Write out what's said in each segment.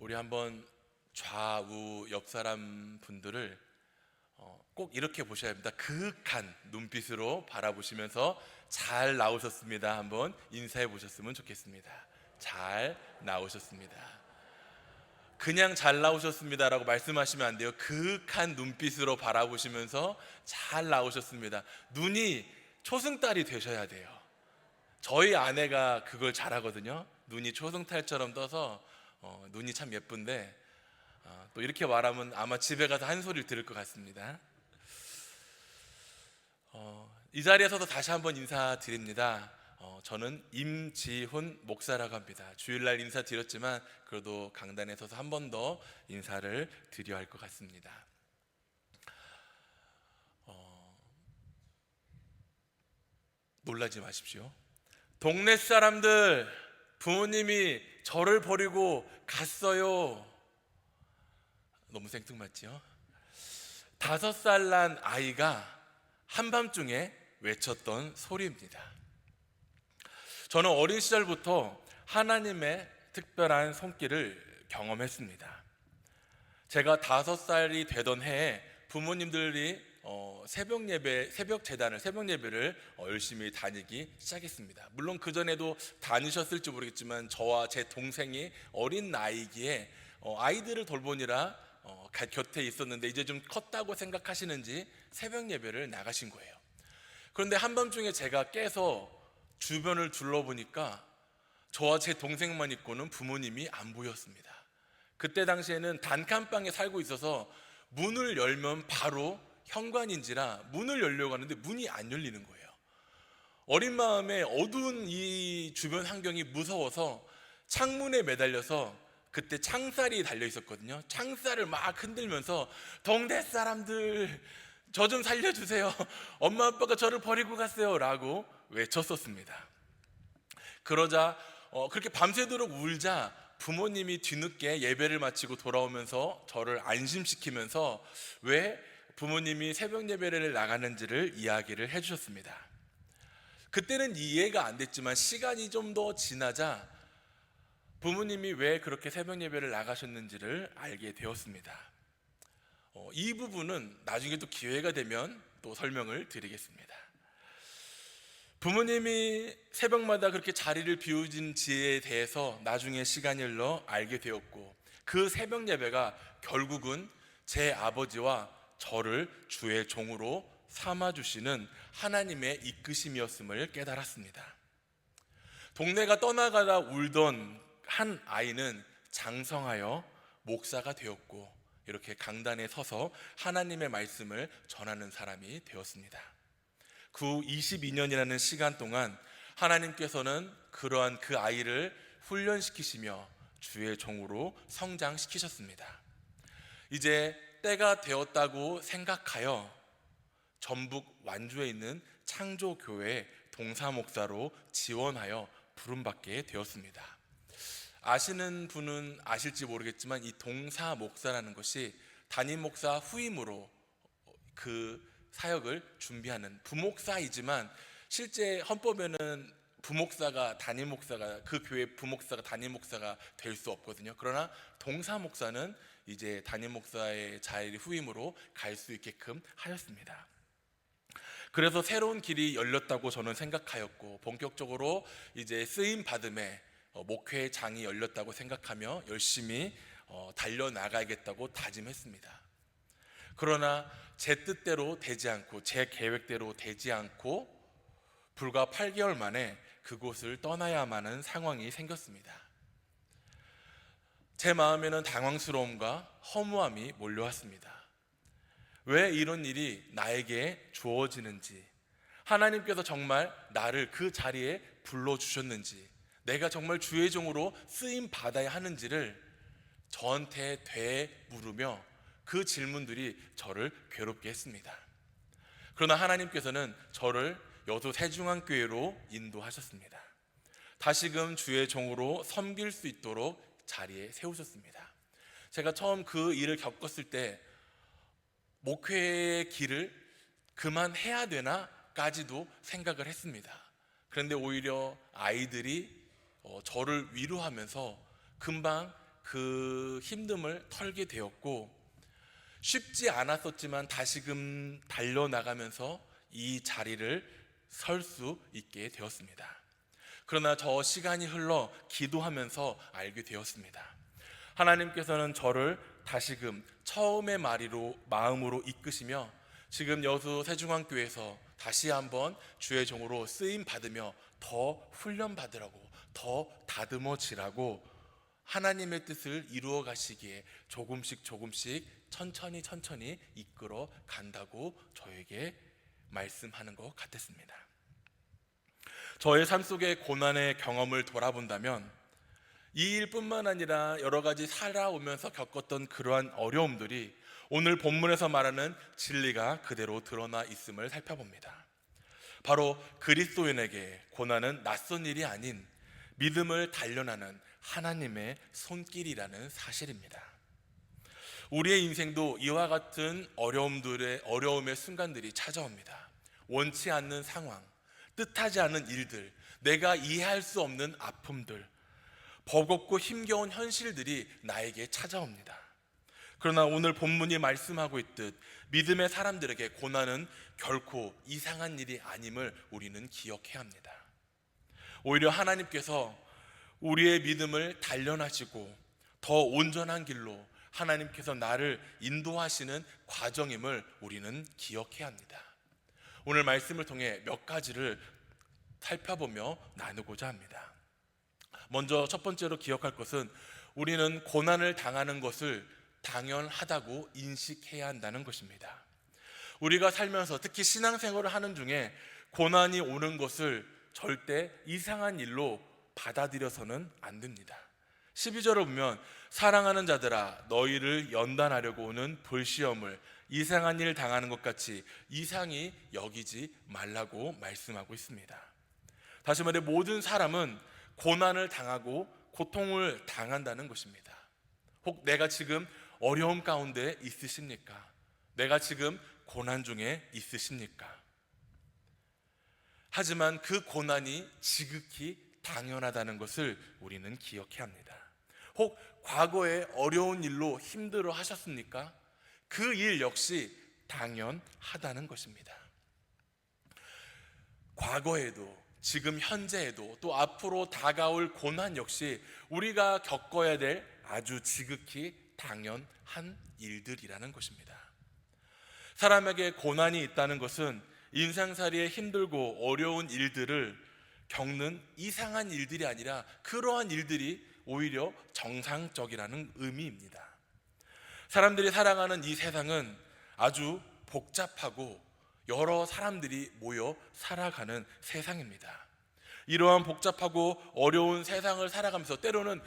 우리 한번 좌우 옆 사람 분들을 꼭 이렇게 보셔야 합니다. 그윽한 눈빛으로 바라보시면서 잘 나오셨습니다 한번 인사해 보셨으면 좋겠습니다. 잘 나오셨습니다. 그냥 잘 나오셨습니다라고 말씀하시면 안 돼요. 그윽한 눈빛으로 바라보시면서 잘 나오셨습니다. 눈이 초승달이 되셔야 돼요. 저희 아내가 그걸 잘하거든요. 눈이 초승달처럼 떠서 눈이 참 예쁜데 또 이렇게 말하면 아마 집에 가서 한 소리를 들을 것 같습니다. 이 자리에 서도 다시 한번 인사드립니다. 저는 임지훈 목사라고 합니다. 주일날 인사드렸지만 그래도 강단에 서서 한 번 더 인사를 드려야 할 것 같습니다. 놀라지 마십시오. 동네 사람들, 부모님이 저를 버리고 갔어요. 너무 생뚱맞지요? 5살 난 아이가 한밤중에 외쳤던 소리입니다. 저는 어린 시절부터 하나님의 특별한 손길을 경험했습니다. 제가 5살이 되던 해에 부모님들이 새벽 예배를 열심히 다니기 시작했습니다. 물론 그 전에도 다니셨을지 모르겠지만 저와 제 동생이 어린 나이기에 아이들을 돌보느라 곁에 있었는데 이제 좀 컸다고 생각하시는지 새벽 예배를 나가신 거예요. 그런데 한밤중에 제가 깨서 주변을 둘러보니까 저와 제 동생만 있고는 부모님이 안 보였습니다. 그때 당시에는 단칸방에 살고 있어서 문을 열면 바로 현관인지라 문을 열려고 하는데 문이 안 열리는 거예요. 어린 마음에 어두운 이 주변 환경이 무서워서 창문에 매달려서, 그때 창살이 달려 있었거든요. 창살을 막 흔들면서 동네 사람들 저 좀 살려주세요. 엄마 아빠가 저를 버리고 갔어요 라고 외쳤었습니다. 그러자 그렇게 밤새도록 울자 부모님이 뒤늦게 예배를 마치고 돌아오면서 저를 안심시키면서 왜 부모님이 새벽 예배를 나가는지를 이야기를 해주셨습니다. 그때는 이해가 안 됐지만 시간이 좀 더 지나자 부모님이 왜 그렇게 새벽 예배를 나가셨는지를 알게 되었습니다. 이 부분은 나중에 또 기회가 되면 또 설명을 드리겠습니다. 부모님이 새벽마다 그렇게 자리를 비우신지에 대해서 나중에 시간이 흘러 알게 되었고, 그 새벽 예배가 결국은 제 아버지와 저를 주의 종으로 삼아주시는 하나님의 이끄심이었음을 깨달았습니다. 동네가 떠나가다 울던 한 아이는 장성하여 목사가 되었고, 이렇게 강단에 서서 하나님의 말씀을 전하는 사람이 되었습니다. 그 22년이라는 시간 동안 하나님께서는 그러한 그 아이를 훈련시키시며 주의 종으로 성장시키셨습니다. 이제 때가 되었다고 생각하여 전북 완주에 있는 창조교회 동사목사로 지원하여 부름받게 되었습니다. 아시는 분은 아실지 모르겠지만 이 동사목사라는 것이 담임목사 후임으로 그 사역을 준비하는 부목사이지만, 실제 헌법에는 부목사가 담임목사가, 그 교회 부목사가 담임목사가 될 수 없거든요. 그러나 동사목사는 이제 담임목사의 자리 후임으로 갈 수 있게끔 하였습니다. 그래서 새로운 길이 열렸다고 저는 생각하였고, 본격적으로 이제 쓰임 받음에 목회장이 열렸다고 생각하며 열심히 달려나가야겠다고 다짐했습니다. 그러나 제 뜻대로 되지 않고 제 계획대로 되지 않고 불과 8개월 만에 그곳을 떠나야만 하는 상황이 생겼습니다. 제 마음에는 당황스러움과 허무함이 몰려왔습니다. 왜 이런 일이 나에게 주어지는지, 하나님께서 정말 나를 그 자리에 불러주셨는지, 내가 정말 주의 종으로 쓰임 받아야 하는지를 저한테 되물으며 그 질문들이 저를 괴롭게 했습니다. 그러나 하나님께서는 저를 여수 세중앙교회로 인도하셨습니다. 다시금 주의 종으로 섬길 수 있도록 자리에 세우셨습니다. 제가 처음 그 일을 겪었을 때 목회의 길을 그만해야 되나까지도 생각을 했습니다. 그런데 오히려 아이들이 저를 위로하면서 금방 그 힘듦을 털게 되었고, 쉽지 않았었지만 다시금 달려나가면서 이 자리를 설 수 있게 되었습니다. 그러나 저 시간이 흘러 기도하면서 알게 되었습니다. 하나님께서는 저를 다시금 처음의 마음으로 이끄시며 지금 여수 세중앙교회에서 다시 한번 주의 종으로 쓰임 받으며 더 훈련 받으라고, 더 다듬어지라고 하나님의 뜻을 이루어 가시기에 조금씩 천천히 이끌어 간다고 저에게 말씀하는 것 같았습니다. 저의 삶 속의 고난의 경험을 돌아본다면 이 일뿐만 아니라 여러 가지 살아오면서 겪었던 그러한 어려움들이 오늘 본문에서 말하는 진리가 그대로 드러나 있음을 살펴봅니다. 바로 그리스도인에게 고난은 낯선 일이 아닌 믿음을 단련하는 하나님의 손길이라는 사실입니다. 우리의 인생도 이와 같은 어려움의 순간들이 찾아옵니다. 원치 않는 상황, 뜻하지 않은 일들, 내가 이해할 수 없는 아픔들, 버겁고 힘겨운 현실들이 나에게 찾아옵니다. 그러나 오늘 본문이 말씀하고 있듯 믿음의 사람들에게 고난은 결코 이상한 일이 아님을 우리는 기억해야 합니다. 오히려 하나님께서 우리의 믿음을 단련하시고 더 온전한 길로 하나님께서 나를 인도하시는 과정임을 우리는 기억해야 합니다. 오늘 말씀을 통해 몇 가지를 살펴보며 나누고자 합니다. 먼저 첫 번째로 기억할 것은 우리는 고난을 당하는 것을 당연하다고 인식해야 한다는 것입니다. 우리가 살면서 특히 신앙생활을 하는 중에 고난이 오는 것을 절대 이상한 일로 받아들여서는 안 됩니다. 12절을 보면 사랑하는 자들아 너희를 연단하려고 오는 불시험을 이상한 일 당하는 것 같이 이상히 여기지 말라고 말씀하고 있습니다. 다시 말해 모든 사람은 고난을 당하고 고통을 당한다는 것입니다. 혹 내가 지금 어려움 가운데 있으십니까? 내가 지금 고난 중에 있으십니까? 하지만 그 고난이 지극히 당연하다는 것을 우리는 기억해야 합니다. 혹 과거에 어려운 일로 힘들어 하셨습니까? 그 일 역시 당연하다는 것입니다. 과거에도 지금 현재에도 또 앞으로 다가올 고난 역시 우리가 겪어야 될 아주 지극히 당연한 일들이라는 것입니다. 사람에게 고난이 있다는 것은 인생살이에 힘들고 어려운 일들을 겪는 이상한 일들이 아니라 그러한 일들이 오히려 정상적이라는 의미입니다. 사람들이 살아가는 이 세상은 아주 복잡하고 여러 사람들이 모여 살아가는 세상입니다. 이러한 복잡하고 어려운 세상을 살아가면서 때로는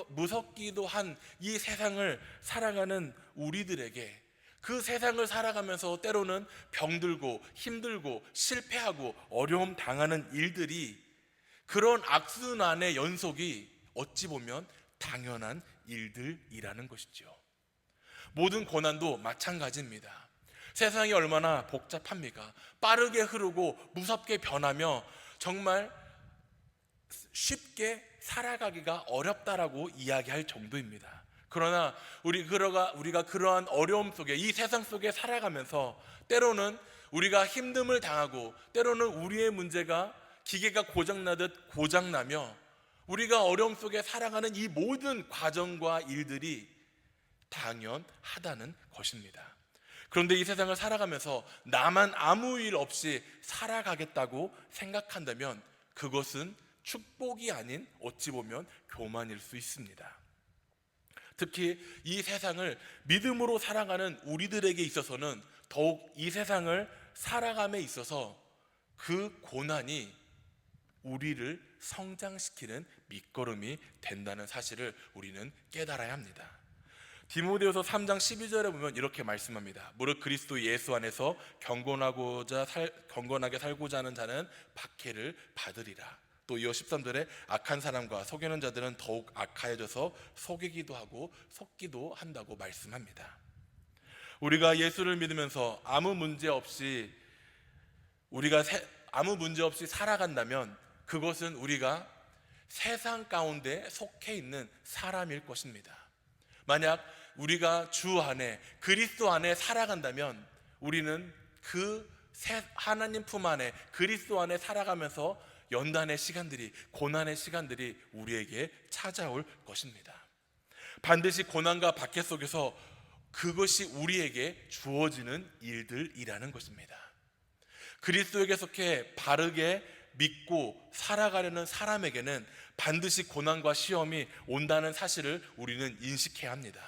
무섭기도 한 이 세상을 살아가는 우리들에게 그 세상을 살아가면서 때로는 병들고 힘들고 실패하고 어려움 당하는 일들이 그런 악순환의 연속이 어찌 보면 당연한 일들이라는 것이죠. 모든 고난도 마찬가지입니다. 세상이 얼마나 복잡합니까? 빠르게 흐르고 무섭게 변하며 정말 쉽게 살아가기가 어렵다라고 이야기할 정도입니다. 그러나 우리가 그러한 어려움 속에 이 세상 속에 살아가면서 때로는 우리가 힘듦을 당하고 때로는 우리의 문제가 기계가 고장나며 우리가 어려움 속에 살아가는 이 모든 과정과 일들이 당연하다는 것입니다. 그런데 이 세상을 살아가면서 나만 아무 일 없이 살아가겠다고 생각한다면 그것은 축복이 아닌 어찌 보면 교만일 수 있습니다. 특히 이 세상을 믿음으로 살아가는 우리들에게 있어서는 더욱 이 세상을 살아감에 있어서 그 고난이 우리를 성장시키는 밑거름이 된다는 사실을 우리는 깨달아야 합니다. 디모데후서 3장 12절에 보면 이렇게 말씀합니다. 무릇 그리스도 예수 안에서 경건하게 살고자 하는 자는 박해를 받으리라. 또 이어 13절에 악한 사람과 속이는 자들은 더욱 악하여져서 속이기도 하고 속기도 한다고 말씀합니다. 우리가 예수를 믿으면서 아무 문제 없이 살아간다면 그것은 우리가 세상 가운데 속해 있는 사람일 것입니다. 만약 우리가 주 안에, 그리스도 안에 살아간다면 우리는 그 하나님 품 안에, 그리스도 안에 살아가면서 연단의 시간들이, 고난의 시간들이 우리에게 찾아올 것입니다. 반드시 고난과 박해 속에서 그것이 우리에게 주어지는 일들이라는 것입니다. 그리스도에게 속해 바르게 믿고 살아가려는 사람에게는 반드시 고난과 시험이 온다는 사실을 우리는 인식해야 합니다.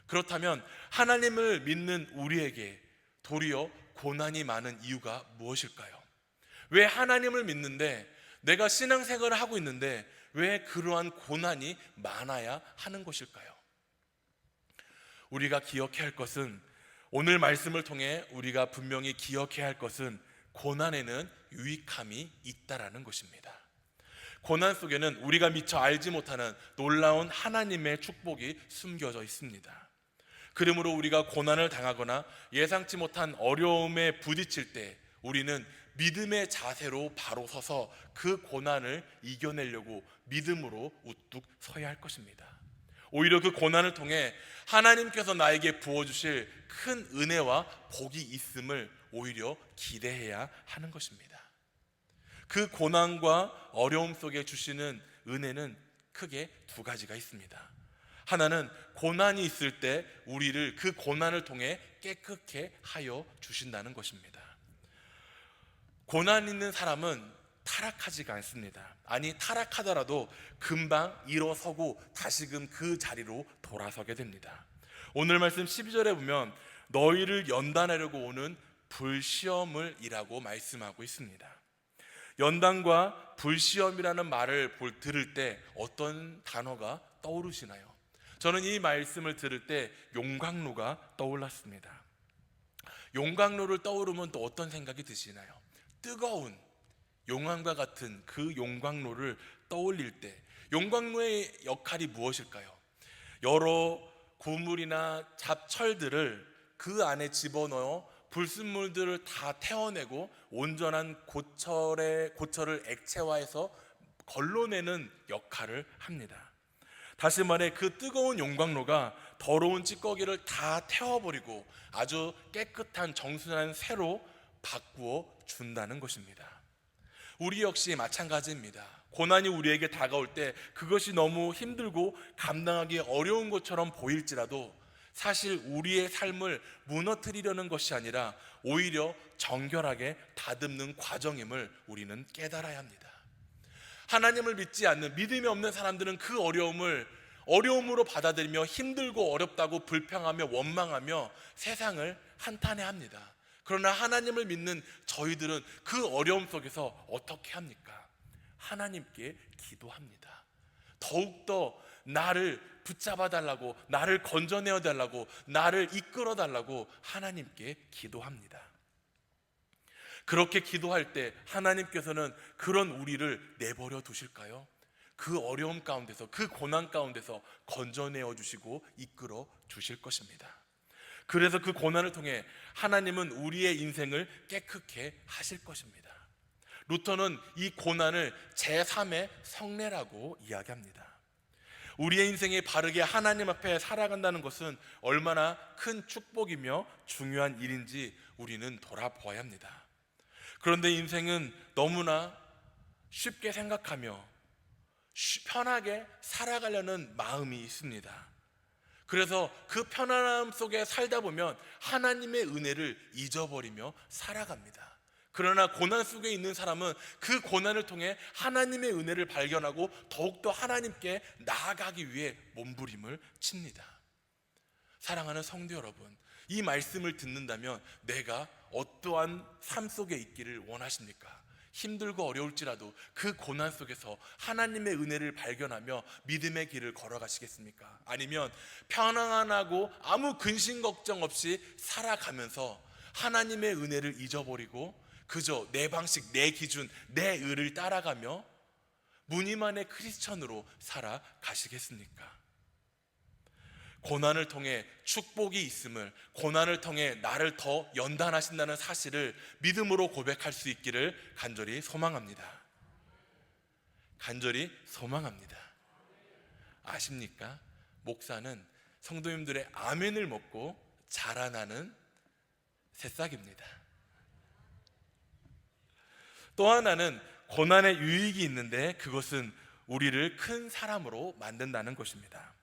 그렇다면 하나님을 믿는 우리에게 도리어 고난이 많은 이유가 무엇일까요? 왜 하나님을 믿는데, 내가 신앙생활을 하고 있는데 왜 그러한 고난이 많아야 하는 것일까요? 우리가 기억해야 할 것은, 오늘 말씀을 통해 우리가 분명히 기억해야 할 것은 고난에는 유익함이 있다라는 것입니다. 고난 속에는 우리가 미처 알지 못하는 놀라운 하나님의 축복이 숨겨져 있습니다. 그러므로 우리가 고난을 당하거나 예상치 못한 어려움에 부딪힐 때 우리는 믿음의 자세로 바로 서서 그 고난을 이겨내려고 믿음으로 우뚝 서야 할 것입니다. 오히려 그 고난을 통해 하나님께서 나에게 부어주실 큰 은혜와 복이 있음을 오히려 기대해야 하는 것입니다. 그 고난과 어려움 속에 주시는 은혜는 크게 두 가지가 있습니다. 하나는 고난이 있을 때 우리를 그 고난을 통해 깨끗게 하여 주신다는 것입니다. 고난 있는 사람은 타락하지가 않습니다. 아니, 타락하더라도 금방 일어서고 다시금 그 자리로 돌아서게 됩니다. 오늘 말씀 12절에 보면 너희를 연단하려고 오는 불시험을 이라고 말씀하고 있습니다. 연단과 불시험이라는 말을 들을 때 어떤 단어가 떠오르시나요? 저는 이 말씀을 들을 때 용광로가 떠올랐습니다. 용광로를 떠오르면 또 어떤 생각이 드시나요? 뜨거운 용광과 같은 그 용광로를 떠올릴 때 용광로의 역할이 무엇일까요? 여러 고물이나 잡철들을 그 안에 집어넣어 불순물들을 다 태워내고 온전한 고철을 액체화해서 걸러내는 역할을 합니다. 다시 말해 그 뜨거운 용광로가 더러운 찌꺼기를 다 태워버리고 아주 깨끗한 정순한 새로 바꾸어 준다는 것입니다. 우리 역시 마찬가지입니다. 고난이 우리에게 다가올 때 그것이 너무 힘들고 감당하기 어려운 것처럼 보일지라도 사실 우리의 삶을 무너뜨리려는 것이 아니라 오히려 정결하게 다듬는 과정임을 우리는 깨달아야 합니다. 하나님을 믿지 않는, 믿음이 없는 사람들은 그 어려움을 어려움으로 받아들이며 힘들고 어렵다고 불평하며 원망하며 세상을 한탄해합니다. 그러나 하나님을 믿는 저희들은 그 어려움 속에서 어떻게 합니까? 하나님께 기도합니다. 더욱더 나를 붙잡아 달라고, 나를 건져내어 달라고, 나를 이끌어 달라고 하나님께 기도합니다. 그렇게 기도할 때 하나님께서는 그런 우리를 내버려 두실까요? 그 어려움 가운데서, 그 고난 가운데서 건져내어 주시고 이끌어 주실 것입니다. 그래서 그 고난을 통해 하나님은 우리의 인생을 깨끗게 하실 것입니다. 루터는 이 고난을 제3의 성례라고 이야기합니다. 우리의 인생이 바르게 하나님 앞에 살아간다는 것은 얼마나 큰 축복이며 중요한 일인지 우리는 돌아보아야 합니다. 그런데 인생은 너무나 쉽게 생각하며 편하게 살아가려는 마음이 있습니다. 그래서 그 편안함 속에 살다 보면 하나님의 은혜를 잊어버리며 살아갑니다. 그러나 고난 속에 있는 사람은 그 고난을 통해 하나님의 은혜를 발견하고 더욱더 하나님께 나아가기 위해 몸부림을 칩니다. 사랑하는 성도 여러분, 이 말씀을 듣는다면 내가 어떠한 삶 속에 있기를 원하십니까? 힘들고 어려울지라도 그 고난 속에서 하나님의 은혜를 발견하며 믿음의 길을 걸어가시겠습니까? 아니면 편안하고 아무 근심 걱정 없이 살아가면서 하나님의 은혜를 잊어버리고 그저 내 방식, 내 기준, 내 의를 따라가며 무늬만의 크리스천으로 살아가시겠습니까? 고난을 통해 축복이 있음을, 고난을 통해 나를 더 연단하신다는 사실을 믿음으로 고백할 수 있기를 간절히 소망합니다. 간절히 소망합니다. 아십니까? 목사는 성도님들의 아멘을 먹고 자라나는 새싹입니다. 또 하나는 고난의 유익이 있는데 그것은 우리를 큰 사람으로 만든다는 것입니다.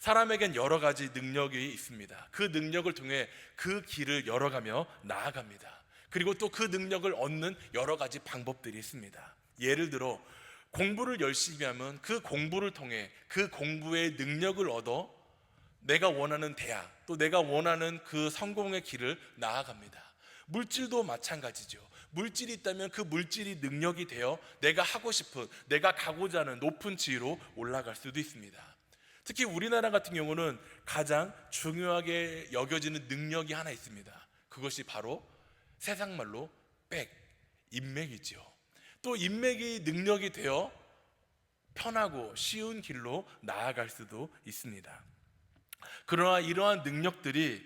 사람에겐 여러 가지 능력이 있습니다. 그 능력을 통해 그 길을 열어가며 나아갑니다. 그리고 또 그 능력을 얻는 여러 가지 방법들이 있습니다. 예를 들어 공부를 열심히 하면 그 공부를 통해 그 공부의 능력을 얻어 내가 원하는 대학, 또 내가 원하는 그 성공의 길을 나아갑니다. 물질도 마찬가지죠. 물질이 있다면 그 물질이 능력이 되어 내가 하고 싶은, 내가 가고자 하는 높은 지위로 올라갈 수도 있습니다. 특히 우리나라 같은 경우는 가장 중요하게 여겨지는 능력이 하나 있습니다. 그것이 바로 세상말로 인맥이죠. 또 인맥이 능력이 되어 편하고 쉬운 길로 나아갈 수도 있습니다. 그러나 이러한 능력들이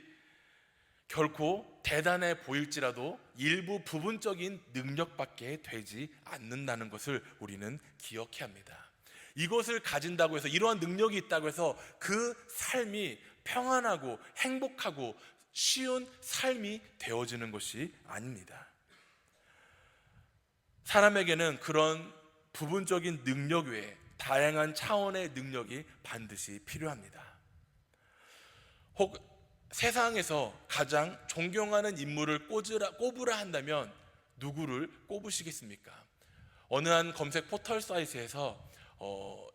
결코 대단해 보일지라도 일부 부분적인 능력밖에 되지 않는다는 것을 우리는 기억해야 합니다. 이것을 가진다고 해서, 이러한 능력이 있다고 해서 그 삶이 평안하고 행복하고 쉬운 삶이 되어지는 것이 아닙니다. 사람에게는 그런 부분적인 능력 외에 다양한 차원의 능력이 반드시 필요합니다. 혹 세상에서 가장 존경하는 인물을 꼽으라 한다면 누구를 꼽으시겠습니까? 어느 한 검색 포털 사이트에서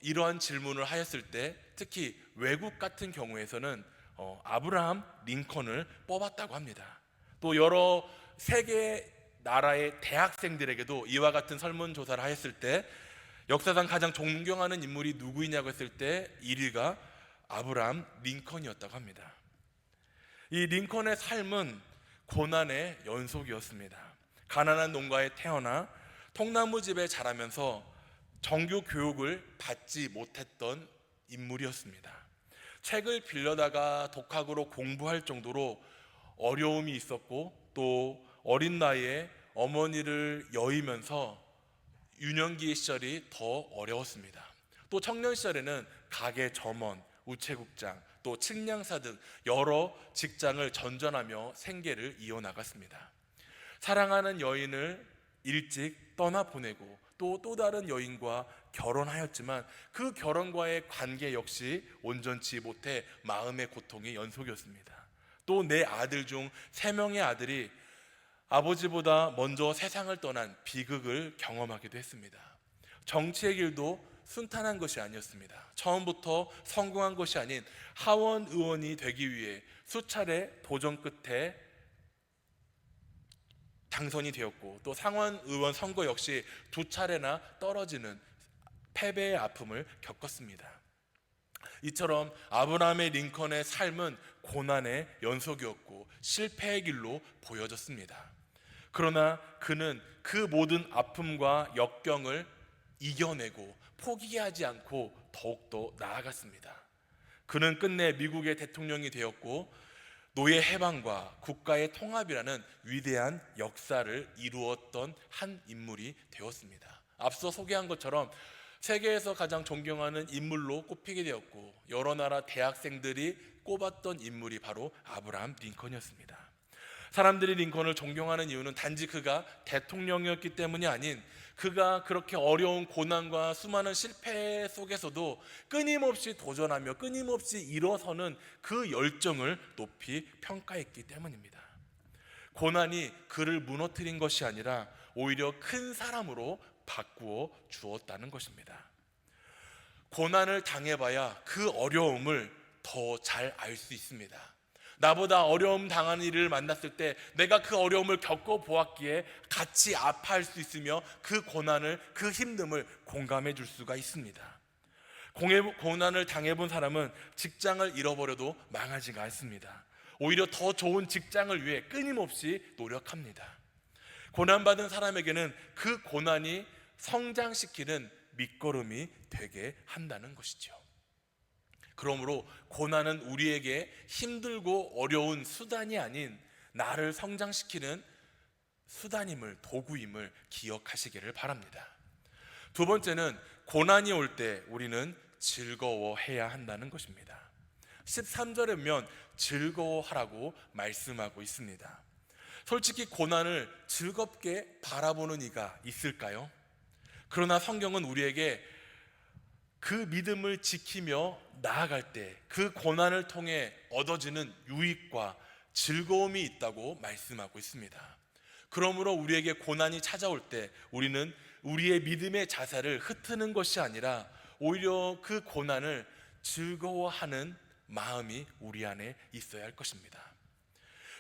이러한 질문을 하였을 때 특히 외국 같은 경우에서는 아브라함 링컨을 뽑았다고 합니다. 또 여러 세계 나라의 대학생들에게도 이와 같은 설문조사를 하였을 때 역사상 가장 존경하는 인물이 누구이냐고 했을 때 1위가 아브라함 링컨이었다고 합니다. 이 링컨의 삶은 고난의 연속이었습니다. 가난한 농가에 태어나 통나무집에 자라면서 정규 교육을 받지 못했던 인물이었습니다. 책을 빌려다가 독학으로 공부할 정도로 어려움이 있었고, 또 어린 나이에 어머니를 여의면서 유년기 시절이 더 어려웠습니다. 또 청년 시절에는 가게 점원, 우체국장, 또 측량사 등 여러 직장을 전전하며 생계를 이어나갔습니다. 사랑하는 여인을 일찍 떠나보내고 또 다른 여인과 결혼하였지만 그 결혼과의 관계 역시 온전치 못해 마음의 고통의 연속이었습니다. 또 내 아들 중 3명의 아들이 아버지보다 먼저 세상을 떠난 비극을 경험하기도 했습니다. 정치의 길도 순탄한 것이 아니었습니다. 처음부터 성공한 것이 아닌 하원 의원이 되기 위해 수차례 도전 끝에 당선이 되었고, 또 상원 의원 선거 역시 2차례나 떨어지는 패배의 아픔을 겪었습니다. 이처럼 아브라함의 링컨의 삶은 고난의 연속이었고 실패의 길로 보여졌습니다. 그러나 그는 그 모든 아픔과 역경을 이겨내고 포기하지 않고 더욱더 나아갔습니다. 그는 끝내 미국의 대통령이 되었고 노예 해방과 국가의 통합이라는 위대한 역사를 이루었던 한 인물이 되었습니다. 앞서 소개한 것처럼 세계에서 가장 존경하는 인물로 꼽히게 되었고 여러 나라 대학생들이 꼽았던 인물이 바로 아브라함 링컨이었습니다. 사람들이 링컨을 존경하는 이유는 단지 그가 대통령이었기 때문이 아닌, 그가 그렇게 어려운 고난과 수많은 실패 속에서도 끊임없이 도전하며 끊임없이 일어서는 그 열정을 높이 평가했기 때문입니다. 고난이 그를 무너뜨린 것이 아니라 오히려 큰 사람으로 바꾸어 주었다는 것입니다. 고난을 당해봐야 그 어려움을 더 잘 알 수 있습니다. 나보다 어려움 당하는 이를 만났을 때 내가 그 어려움을 겪어보았기에 같이 아파할 수 있으며 그 고난을, 그 힘듦을 공감해 줄 수가 있습니다. 고난을 당해본 사람은 직장을 잃어버려도 망하지가 않습니다. 오히려 더 좋은 직장을 위해 끊임없이 노력합니다. 고난받은 사람에게는 그 고난이 성장시키는 밑거름이 되게 한다는 것이죠. 그러므로 고난은 우리에게 힘들고 어려운 수단이 아닌 나를 성장시키는 수단임을, 도구임을 기억하시기를 바랍니다. 두 번째는 고난이 올 때 우리는 즐거워해야 한다는 것입니다. 13절에 보면 즐거워하라고 말씀하고 있습니다. 솔직히 고난을 즐겁게 바라보는 이가 있을까요? 그러나 성경은 우리에게 그 믿음을 지키며 나아갈 때 그 고난을 통해 얻어지는 유익과 즐거움이 있다고 말씀하고 있습니다. 그러므로 우리에게 고난이 찾아올 때 우리는 우리의 믿음의 자세를 흩트는 것이 아니라 오히려 그 고난을 즐거워하는 마음이 우리 안에 있어야 할 것입니다.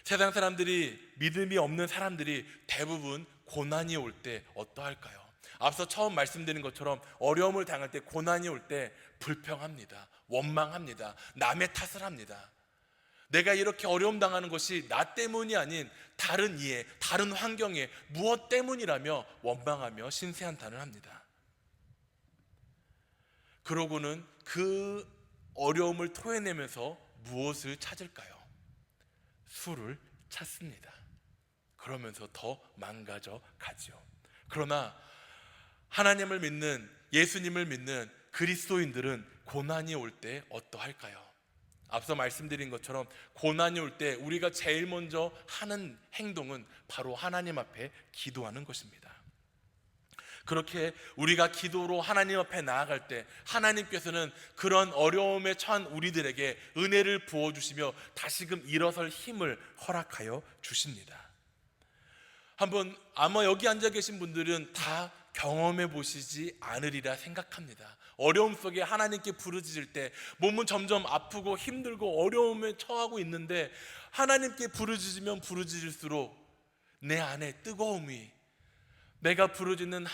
세상 사람들이, 믿음이 없는 사람들이 대부분 고난이 올 때 어떠할까요? 앞서 처음 말씀드린 것처럼 어려움을 당할 때, 고난이 올 때 불평합니다. 원망합니다. 남의 탓을 합니다. 내가 이렇게 어려움 당하는 것이 나 때문이 아닌 다른 이에, 다른 환경에 무엇 때문이라며 원망하며 신세한탄을 합니다. 그러고는 그 어려움을 토해내면서 무엇을 찾을까요? 술을 찾습니다. 그러면서 더 망가져 가지요. 그러나 하나님을 믿는, 예수님을 믿는 그리스도인들은 고난이 올 때 어떠할까요? 앞서 말씀드린 것처럼 고난이 올 때 우리가 제일 먼저 하는 행동은 바로 하나님 앞에 기도하는 것입니다. 그렇게 우리가 기도로 하나님 앞에 나아갈 때 하나님께서는 그런 어려움에 처한 우리들에게 은혜를 부어주시며 다시금 일어설 힘을 허락하여 주십니다. 한번 아마 여기 앉아 계신 분들은 다 경험해 보시지 않으리라 생각합니다. 어려움 속에 하나님께 부르짖을 때 몸은 점점 아프고 힘들고 어려움에 처하고 있는데 하나님께 부르짖으면 부르짖을수록 내 안에 뜨거움이, 내가 부르짖는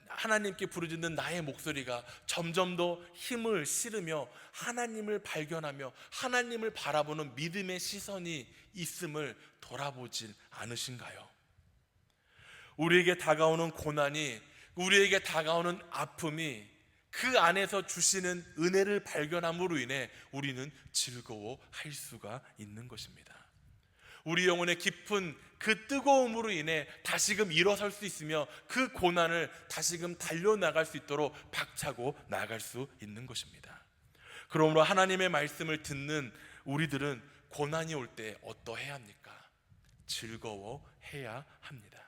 하나님께 부르짖는 나의 목소리가 점점 더 힘을 실으며 하나님을 발견하며 하나님을 바라보는 믿음의 시선이 있음을 돌아보질 않으신가요? 우리에게 다가오는 고난이, 우리에게 다가오는 아픔이 그 안에서 주시는 은혜를 발견함으로 인해 우리는 즐거워할 수가 있는 것입니다. 우리 영혼의 깊은 그 뜨거움으로 인해 다시금 일어설 수 있으며 그 고난을 다시금 달려나갈 수 있도록 박차고 나갈 수 있는 것입니다. 그러므로 하나님의 말씀을 듣는 우리들은 고난이 올 때 어떠해야 합니까? 즐거워해야 합니다.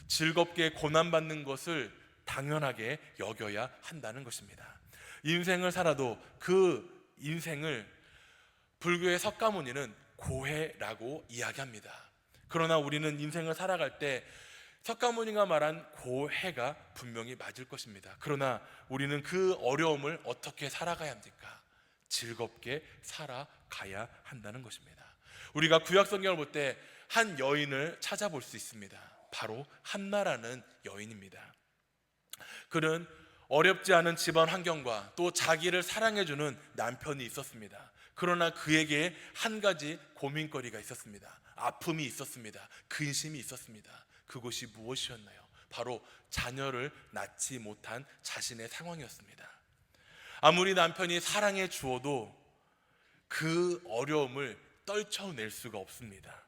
즐겁게 고난받는 것을 당연하게 여겨야 한다는 것입니다. 인생을 살아도 그 인생을 불교의 석가모니는 고해라고 이야기합니다. 그러나 우리는 인생을 살아갈 때 석가모니가 말한 고해가 분명히 맞을 것입니다. 그러나 우리는 그 어려움을 어떻게 살아가야 합니까? 즐겁게 살아가야 한다는 것입니다. 우리가 구약성경을 볼 때 한 여인을 찾아볼 수 있습니다. 바로 한나라는 여인입니다. 그는 어렵지 않은 집안 환경과 또 자기를 사랑해주는 남편이 있었습니다. 그러나 그에게 한 가지 고민거리가 있었습니다. 아픔이 있었습니다. 근심이 있었습니다. 그것이 무엇이었나요? 바로 자녀를 낳지 못한 자신의 상황이었습니다. 아무리 남편이 사랑해 주어도 그 어려움을 떨쳐낼 수가 없습니다.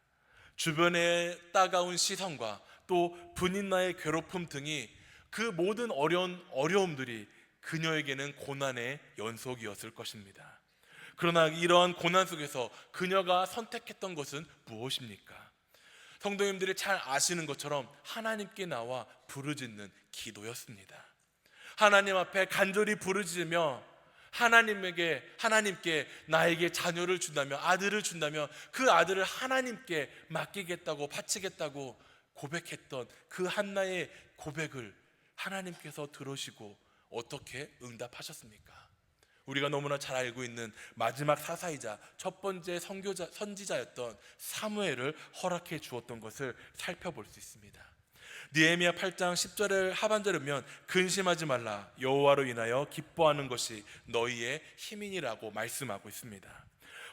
주변의 따가운 시선과 또 부인과의 괴롭힘 등이 그 모든 어려움들이 그녀에게는 고난의 연속이었을 것입니다. 그러나 이러한 고난 속에서 그녀가 선택했던 것은 무엇입니까? 성도님들이 잘 아시는 것처럼 하나님께 나와 부르짖는 기도였습니다. 하나님 앞에 간절히 부르짖으며 하나님께 나에게 자녀를 준다며, 아들을 준다며 그 아들을 하나님께 맡기겠다고, 바치겠다고 고백했던 그 한나의 고백을 하나님께서 들으시고 어떻게 응답하셨습니까? 우리가 너무나 잘 알고 있는 마지막 사사이자 첫 번째 선지자였던 사무엘을 허락해 주었던 것을 살펴볼 수 있습니다. 느헤미야 8장 10절의 하반절에 보면 근심하지 말라, 여호와로 인하여 기뻐하는 것이 너희의 힘이니라고 말씀하고 있습니다.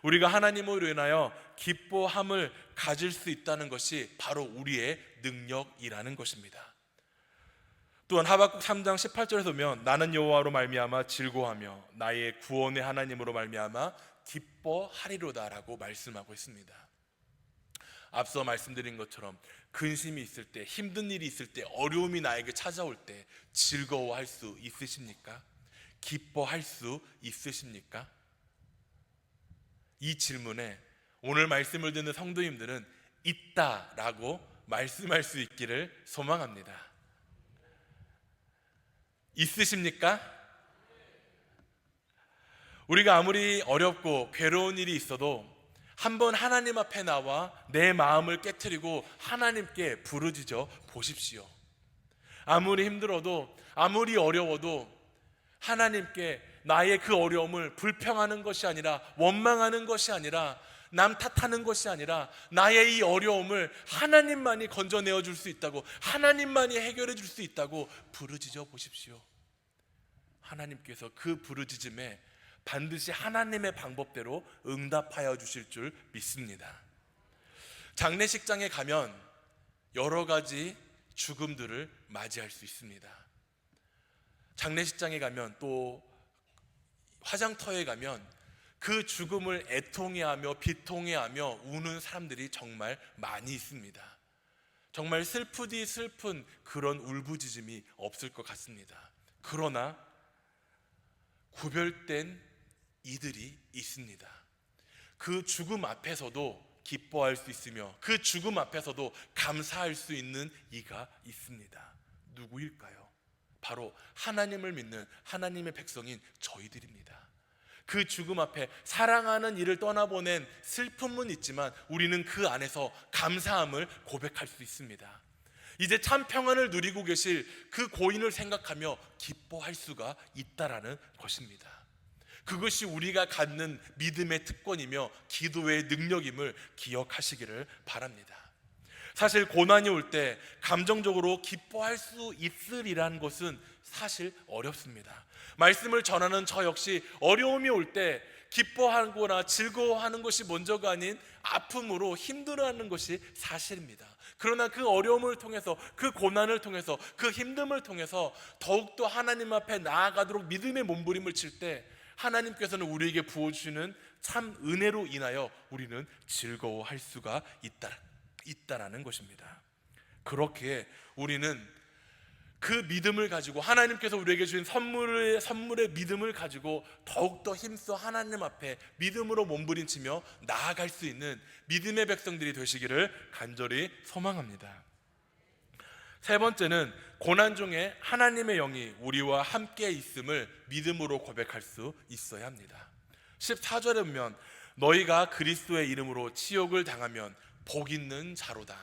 우리가 하나님으로 인하여 기뻐함을 가질 수 있다는 것이 바로 우리의 능력이라는 것입니다. 또한 하박국 3장 18절에서 보면 나는 여호와로 말미암아 즐거워하며 나의 구원의 하나님으로 말미암아 기뻐하리로다라고 말씀하고 있습니다. 앞서 말씀드린 것처럼 근심이 있을 때, 힘든 일이 있을 때, 어려움이 나에게 찾아올 때 즐거워할 수 있으십니까? 기뻐할 수 있으십니까? 이 질문에 오늘 말씀을 듣는 성도님들은 있다라고 말씀할 수 있기를 소망합니다. 있으십니까? 우리가 아무리 어렵고 괴로운 일이 있어도 한번 하나님 앞에 나와 내 마음을 깨트리고 하나님께 부르짖어 보십시오. 아무리 힘들어도, 아무리 어려워도 하나님께 나의 그 어려움을 불평하는 것이 아니라, 원망하는 것이 아니라, 남 탓하는 것이 아니라 나의 이 어려움을 하나님만이 건져내어 줄 수 있다고, 하나님만이 해결해 줄 수 있다고 부르짖어 보십시오. 하나님께서 그 부르짖음에 반드시 하나님의 방법대로 응답하여 주실 줄 믿습니다. 장례식장에 가면 여러 가지 죽음들을 맞이할 수 있습니다. 장례식장에 가면, 또 화장터에 가면 그 죽음을 애통해하며 비통해하며 우는 사람들이 정말 많이 있습니다. 정말 슬프디 슬픈 그런 울부짖음이 없을 것 같습니다. 그러나 구별된 이들이 있습니다. 그 죽음 앞에서도 기뻐할 수 있으며 그 죽음 앞에서도 감사할 수 있는 이가 있습니다. 누구일까요? 바로 하나님을 믿는 하나님의 백성인 저희들입니다. 그 죽음 앞에 사랑하는 이를 떠나보낸 슬픔은 있지만 우리는 그 안에서 감사함을 고백할 수 있습니다. 이제 참 평안을 누리고 계실 그 고인을 생각하며 기뻐할 수가 있다라는 것입니다. 그것이 우리가 갖는 믿음의 특권이며 기도의 능력임을 기억하시기를 바랍니다. 사실 고난이 올 때 감정적으로 기뻐할 수 있으리라는 것은 사실 어렵습니다. 말씀을 전하는 저 역시 어려움이 올 때 기뻐하거나 즐거워하는 것이 먼저가 아닌 아픔으로 힘들어하는 것이 사실입니다. 그러나 그 어려움을 통해서, 그 고난을 통해서, 그 힘듦을 통해서 더욱더 하나님 앞에 나아가도록 믿음의 몸부림을 칠 때 하나님께서는 우리에게 부어주시는 참 은혜로 인하여 우리는 즐거워할 수가 있다라는 것입니다. 그렇게 우리는 그 믿음을 가지고, 하나님께서 우리에게 주신 선물의 믿음을 가지고 더욱더 힘써 하나님 앞에 믿음으로 몸부림치며 나아갈 수 있는 믿음의 백성들이 되시기를 간절히 소망합니다. 세 번째는 고난 중에 하나님의 영이 우리와 함께 있음을 믿음으로 고백할 수 있어야 합니다. 14절에 보면 너희가 그리스도의 이름으로 치욕을 당하면 복 있는 자로다.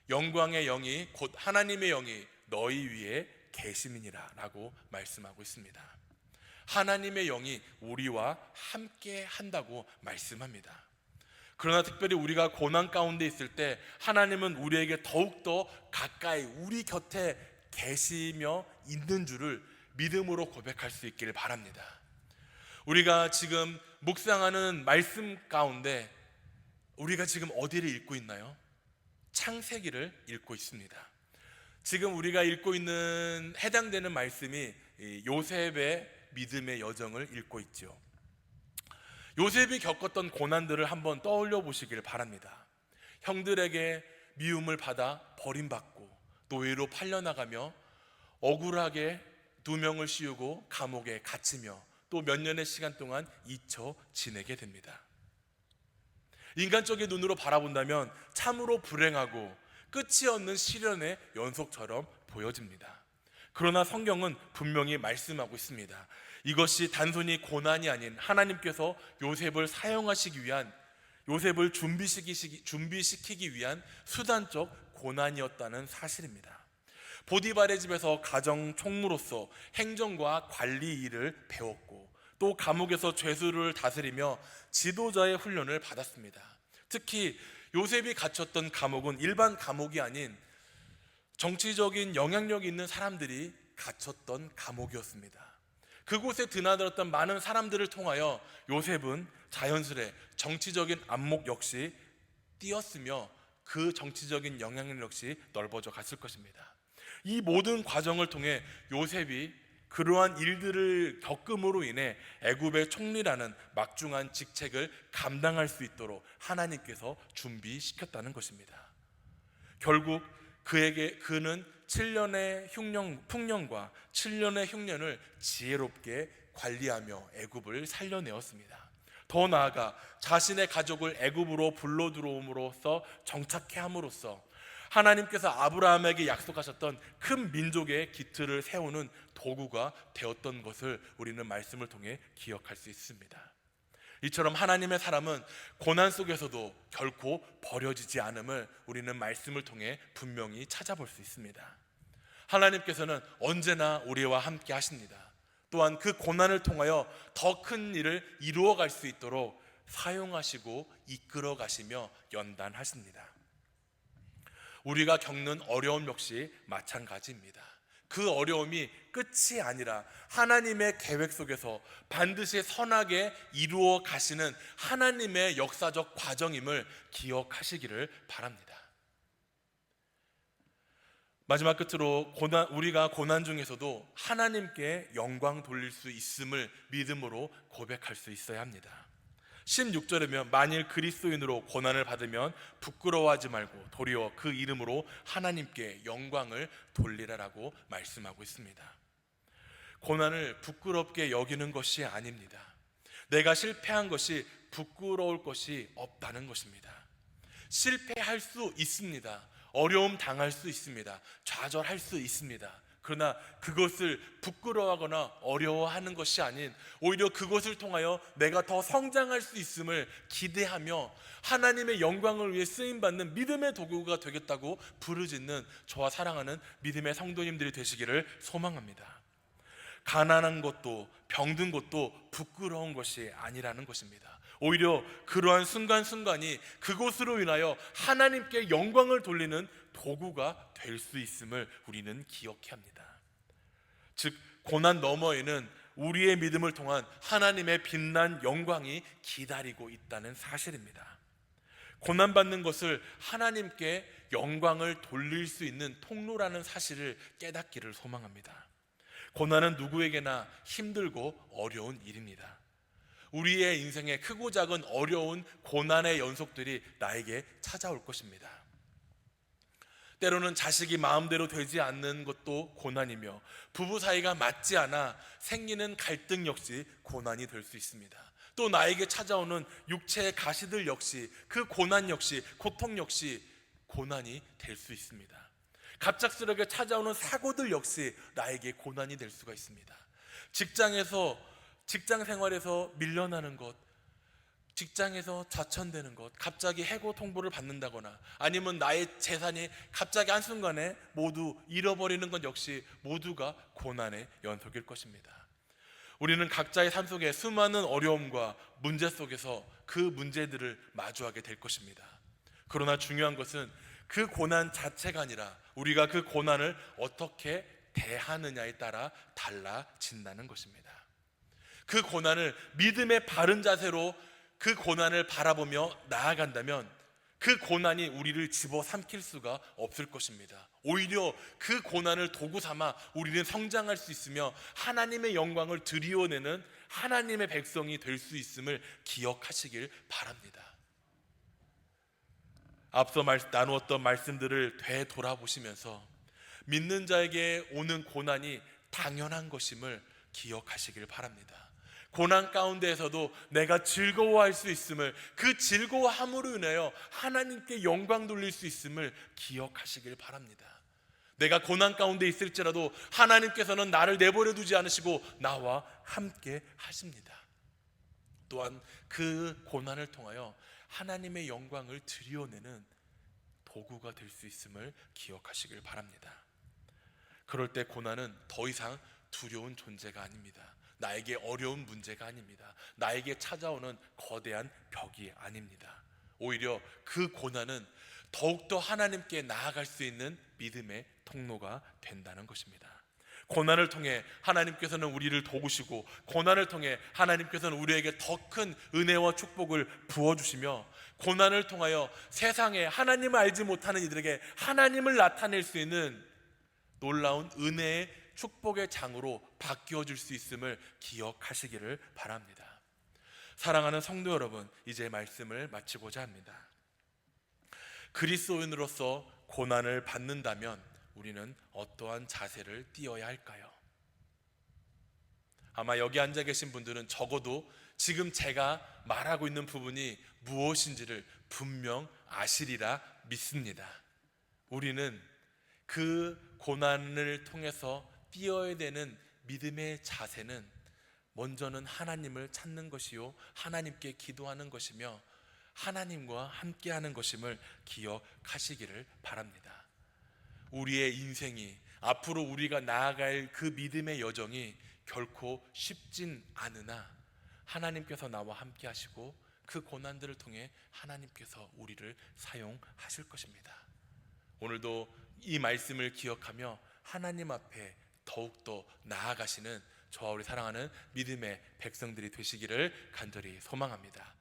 영광의 영이 곧 하나님의 영이 너희 위에 계심이니라 라고 말씀하고 있습니다. 하나님의 영이 우리와 함께 한다고 말씀합니다. 그러나 특별히 우리가 고난 가운데 있을 때 하나님은 우리에게 더욱더 가까이 우리 곁에 계시며 있는 줄을 믿음으로 고백할 수 있기를 바랍니다. 우리가 지금 묵상하는 말씀 가운데 우리가 지금 어디를 읽고 있나요? 창세기를 읽고 있습니다. 지금 우리가 읽고 있는 해당되는 말씀이 요셉의 믿음의 여정을 읽고 있죠. 요셉이 겪었던 고난들을 한번 떠올려 보시길 바랍니다. 형들에게 미움을 받아 버림받고 노예로 팔려나가며 억울하게 누명을 씌우고 감옥에 갇히며 또 몇 년의 시간 동안 잊혀 지내게 됩니다. 인간적인 눈으로 바라본다면 참으로 불행하고 끝이 없는 시련의 연속처럼 보여집니다. 그러나 성경은 분명히 말씀하고 있습니다. 이것이 단순히 고난이 아닌 하나님께서 요셉을 사용하시기 위한, 요셉을 준비시키기 위한 수단적 고난이었다는 사실입니다. 보디발의 집에서 가정 총무로서 행정과 관리 일을 배웠고 또 감옥에서 죄수를 다스리며 지도자의 훈련을 받았습니다. 특히 요셉이 갇혔던 감옥은 일반 감옥이 아닌 정치적인 영향력이 있는 사람들이 갇혔던 감옥이었습니다. 그곳에 드나들었던 많은 사람들을 통하여 요셉은 자연스레 정치적인 안목 역시 띄었으며 그 정치적인 영향력 역시 넓어져 갔을 것입니다. 이 모든 과정을 통해 요셉이 그러한 일들을 겪음으로 인해 애굽의 총리라는 막중한 직책을 감당할 수 있도록 하나님께서 준비시켰다는 것입니다. 결국 그는 7년의 풍년과 7년의 흉년을 지혜롭게 관리하며 애굽을 살려내었습니다. 더 나아가 자신의 가족을 애굽으로 불러 들어옴으로써 정착해 함으로써 하나님께서 아브라함에게 약속하셨던 큰 민족의 기틀을 세우는 도구가 되었던 것을 우리는 말씀을 통해 기억할 수 있습니다. 이처럼 하나님의 사람은 고난 속에서도 결코 버려지지 않음을 우리는 말씀을 통해 분명히 찾아볼 수 있습니다. 하나님께서는 언제나 우리와 함께 하십니다. 또한 그 고난을 통하여 더 큰 일을 이루어갈 수 있도록 사용하시고 이끌어 가시며 연단하십니다. 우리가 겪는 어려움 역시 마찬가지입니다. 그 어려움이 끝이 아니라 하나님의 계획 속에서 반드시 선하게 이루어 가시는 하나님의 역사적 과정임을 기억하시기를 바랍니다. 마지막 끝으로 우리가 고난 중에서도 하나님께 영광 돌릴 수 있음을 믿음으로 고백할 수 있어야 합니다. 16절에면 만일 그리스도인으로 고난을 받으면 부끄러워하지 말고 도리어 그 이름으로 하나님께 영광을 돌리라라고 말씀하고 있습니다. 고난을 부끄럽게 여기는 것이 아닙니다. 내가 실패한 것이 부끄러울 것이 없다는 것입니다. 실패할 수 있습니다. 어려움 당할 수 있습니다. 좌절할 수 있습니다. 그러나 그것을 부끄러워하거나 어려워하는 것이 아닌 오히려 그것을 통하여 내가 더 성장할 수 있음을 기대하며 하나님의 영광을 위해 쓰임받는 믿음의 도구가 되겠다고 부르짖는 저와 사랑하는 믿음의 성도님들이 되시기를 소망합니다. 가난한 것도 병든 것도 부끄러운 것이 아니라는 것입니다. 오히려 그러한 순간순간이 그것으로 인하여 하나님께 영광을 돌리는 도구가 될 수 있음을 우리는 기억해야 합니다. 즉 고난 너머에는 우리의 믿음을 통한 하나님의 빛난 영광이 기다리고 있다는 사실입니다. 고난받는 것을 하나님께 영광을 돌릴 수 있는 통로라는 사실을 깨닫기를 소망합니다. 고난은 누구에게나 힘들고 어려운 일입니다. 우리의 인생에 크고 작은 어려운 고난의 연속들이 나에게 찾아올 것입니다. 때로는 자식이 마음대로 되지 않는 것도 고난이며 부부 사이가 맞지 않아 생기는 갈등 역시 고난이 될 수 있습니다. 또 나에게 찾아오는 육체의 가시들 역시 그 고난 역시 고통 역시 고난이 될 수 있습니다. 갑작스럽게 찾아오는 사고들 역시 나에게 고난이 될 수가 있습니다. 직장 생활에서 밀려나는 것, 직장에서 자천되는 것, 갑자기 해고 통보를 받는다거나 아니면 나의 재산이 갑자기 한순간에 모두 잃어버리는 것 역시 모두가 고난의 연속일 것입니다. 우리는 각자의 삶 속에 수많은 어려움과 문제 속에서 그 문제들을 마주하게 될 것입니다. 그러나 중요한 것은 그 고난 자체가 아니라 우리가 그 고난을 어떻게 대하느냐에 따라 달라진다는 것입니다. 그 고난을 믿음의 바른 자세로 그 고난을 바라보며 나아간다면 그 고난이 우리를 집어삼킬 수가 없을 것입니다. 오히려 그 고난을 도구 삼아 우리는 성장할 수 있으며 하나님의 영광을 드리워내는 하나님의 백성이 될 수 있음을 기억하시길 바랍니다. 앞서 나누었던 말씀들을 되돌아보시면서 믿는 자에게 오는 고난이 당연한 것임을 기억하시길 바랍니다. 고난 가운데에서도 내가 즐거워할 수 있음을, 그 즐거워함으로 인하여 하나님께 영광 돌릴 수 있음을 기억하시길 바랍니다. 내가 고난 가운데 있을지라도 하나님께서는 나를 내버려 두지 않으시고 나와 함께 하십니다. 또한 그 고난을 통하여 하나님의 영광을 드리워내는 도구가 될 수 있음을 기억하시길 바랍니다. 그럴 때 고난은 더 이상 두려운 존재가 아닙니다. 나에게 어려운 문제가 아닙니다. 나에게 찾아오는 거대한 벽이 아닙니다. 오히려 그 고난은 더욱더 하나님께 나아갈 수 있는 믿음의 통로가 된다는 것입니다. 고난을 통해 하나님께서는 우리를 도우시고 고난을 통해 하나님께서는 우리에게 더 큰 은혜와 축복을 부어주시며 고난을 통하여 세상에 하나님을 알지 못하는 이들에게 하나님을 나타낼 수 있는 놀라운 은혜의 축복의 장으로 바뀌어 줄 수 있음을 기억하시기를 바랍니다. 사랑하는 성도 여러분, 이제 말씀을 마치고자 합니다. 그리스도인으로서 고난을 받는다면 우리는 어떠한 자세를 띄어야 할까요? 아마 여기 앉아 계신 분들은 적어도 지금 제가 말하고 있는 부분이 무엇인지를 분명 아시리라 믿습니다. 우리는 그 고난을 통해서 띄어야 되는 믿음의 자세는 먼저는 하나님을 찾는 것이요, 하나님께 기도하는 것이며 하나님과 함께하는 것임을 기억하시기를 바랍니다. 우리의 인생이, 앞으로 우리가 나아갈 그 믿음의 여정이 결코 쉽진 않으나 하나님께서 나와 함께 하시고 그 고난들을 통해 하나님께서 우리를 사용하실 것입니다. 오늘도 이 말씀을 기억하며 하나님 앞에 더욱더 나아가시는 저와 우리 사랑하는 믿음의 백성들이 되시기를 간절히 소망합니다.